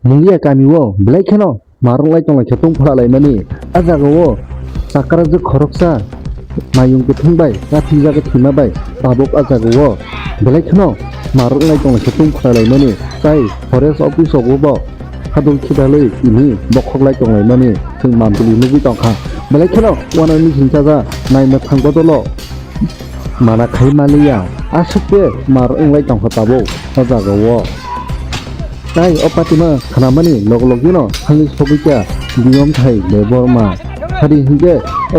Mungya kami wo belai keno marunglai tonglai khetung phalai mani ajaga wo sakara je khoroksa mayung ke thungbai kathi jaga thima bai tabok ajaga wo belai keno marunglai tonglai khetung phalai mani tai forest office obo hadung khidaloi ini bokhoklai tonglai mani thung mantuli nugi tongkha belai keno wana ni sinchaja naina thangbodolo mana khai maliya asukte marunglai tongkha tabok ajaga wo tai opatima khanamani loglogino hangni sobika biyom thai leborma hari hinge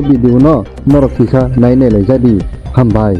video no norok kisa naine lejadi hambai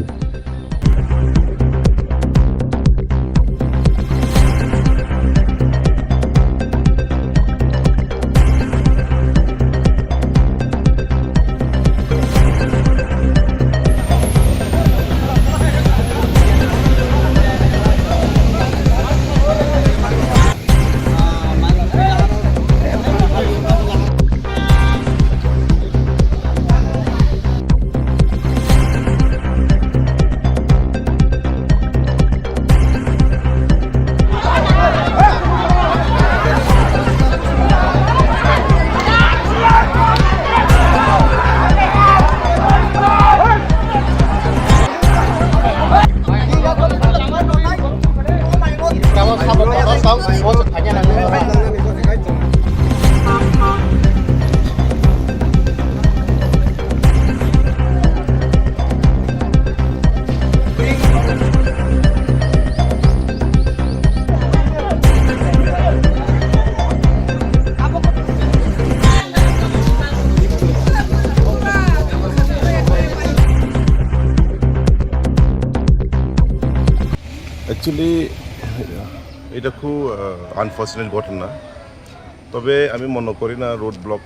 actually এটা খুব unfortunate ঘটনা তবে আমি মনে করি না road block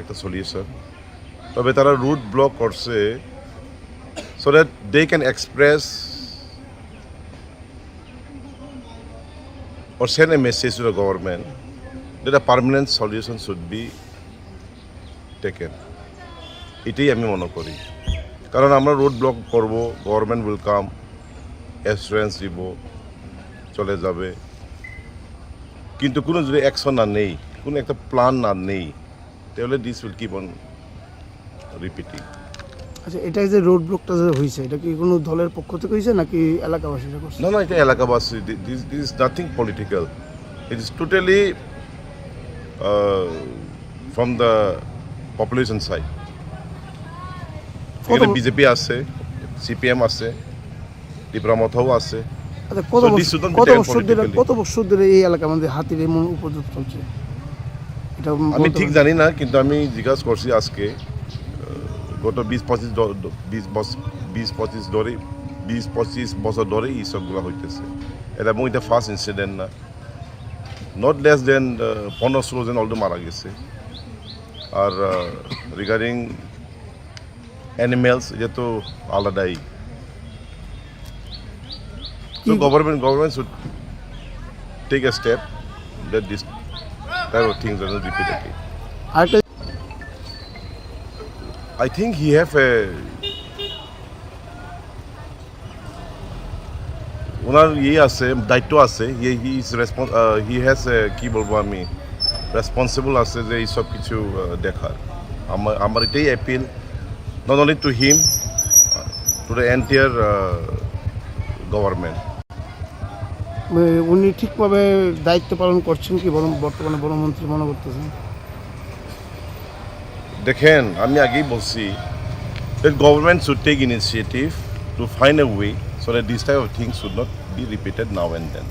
একটা solution তবে তারা রুট ব্লক করছে so that they can express or send a message to the government that a permanent solution should be taken এটাই আমি মনে করি কারণ আমরা রোড ব্লক করব গভর্নমেন্ট উইল কাম অ্যাসুরেন্স দিব চলে যাবে কিন্তু কোনো যদি অ্যাকশন না নেই কোনো একটা প্ল্যান না নেই তাহলে this will keep on repeating আচ্ছা এটা যে রোড ব্লকটা যে হয়েছে এটা কি কোনো দলের পক্ষ থেকে হয়েছে নাকি এলাকাবাসীরা করছে? না এটা এলাকাবাসী this is nothing political it is totally from the population side এখানে বিজেপি আছে সিপিএম আছে ডিপ্রামথাও আছে। আচ্ছা কত বছর ধরে এই এলাকার মধ্যে হাতির এমন উপদ্রব চলছে এটা আমি ঠিক জানি না কিন্তু আমি জিজ্ঞাসা করছি আজকে গত 20-25 বছর ধরে এইসবগুলো হইতেছে এটা এবং এটা ফার্স্ট ইনসিডেন্ট না নট লেস দেন 15-16 জন অলরেডি মারা গেছে আর রিগার্ডিং অ্যানিমেলস এটা তো আলাদাই So government should take a step that this type of things are not repeated again. I think he have a ওনার আছে দায়িত্ব আছে he has a কি বলবো আমি রেসপন্সিবল আছে যে এই সব কিছু দেখার আমার এটাই appeal not only to him to the entire government উনি ঠিকভাবে দায়িত্ব পালন করছেন কি বর্তমানে বনমন্ত্রী মনে করতেছেন? দেখেন আমি আগেই বলছি that government should take initiative to find a way so that this type of things should not be repeated now and then.